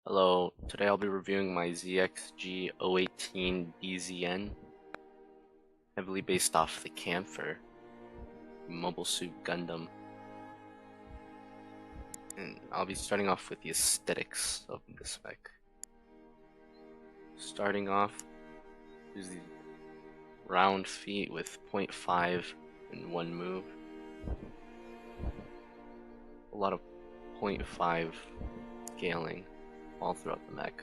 Hello, today I'll be reviewing my ZXG 018 DZN, heavily based off the Camphor Mobile Suit Gundam. And I'll be starting off with the aesthetics of this mech. Starting off is the round feet with 0.5 in one move. A lot of 0.5 scaling all throughout the mech.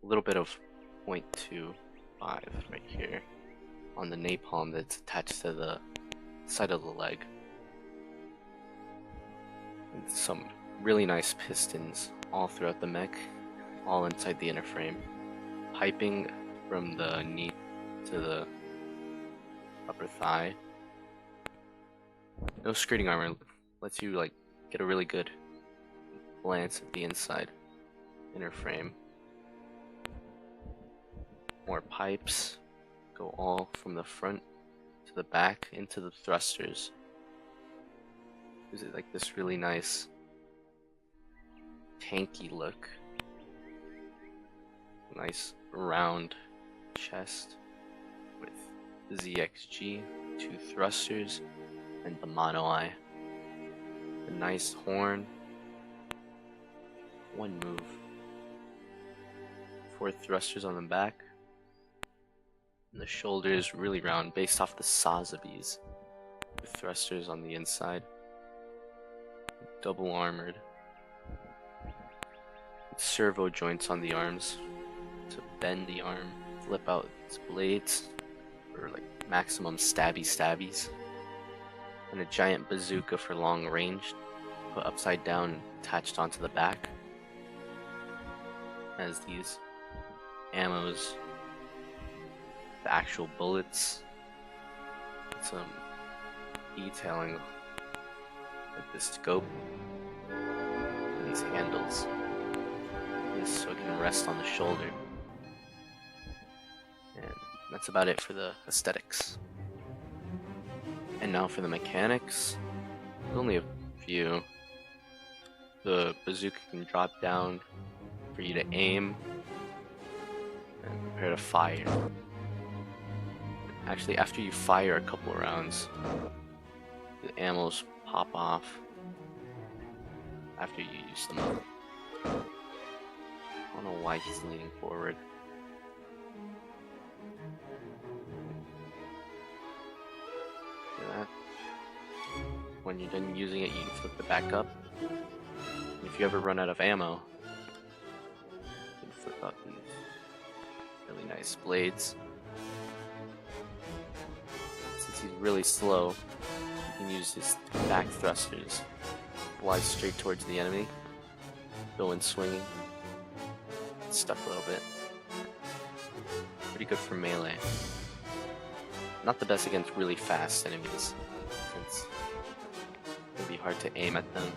A little bit of 0.25 right here on the napalm that's attached to the side of the leg. And some really nice pistons all throughout the mech, all inside the inner frame. Piping from the knee to the upper thigh. No skirting armor, lets you get a really good glance at the inside inner frame. More pipes go all from the front to the back into the thrusters. Gives it like this really nice tanky look. Nice round chest with the ZXG, 2 thrusters, and the mono eye. The nice horn, 1 move. 4 thrusters on the back, and the shoulder is really round based off the Sazabis, with thrusters on the inside, double armored, with servo joints on the arms to bend the arm, flip out its blades for maximum stabbies, and a giant bazooka for long range, put upside down and attached onto the back. Has these ammos, the actual bullets, some detailing like the scope, and these handles, this so it can rest on the shoulder. And that's about it for the aesthetics. And now for the mechanics, there's only a few. The bazooka can drop down for you to aim and prepare to fire. Actually, after you fire a couple of rounds, the ammos pop off after you use them up. I don't know why he's leaning forward. See that? When you're done using it, you can flip it back up. And if you ever run out of ammo, you can flip up these really nice blades. Since he's really slow, you can use his back thrusters, fly straight towards the enemy, go in swinging, stuck a little bit. Pretty good for melee. Not the best against really fast enemies, since it can be hard to aim at them.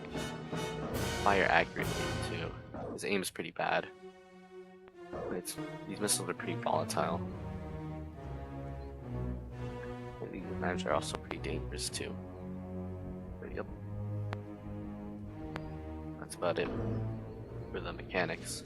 Fire accurately too. His aim is pretty bad. These missiles are pretty volatile. And these knives are also pretty dangerous too. But yep. That's about it for the mechanics.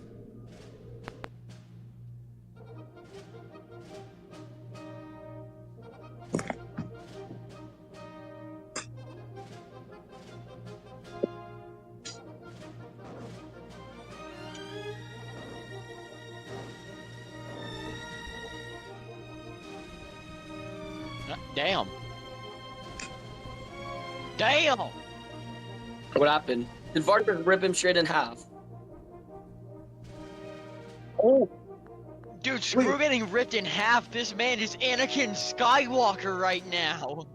Damn. Damn! What happened? Did Vargas rip him straight in half? Oh! Dude, screw getting ripped in half. This man is Anakin Skywalker right now.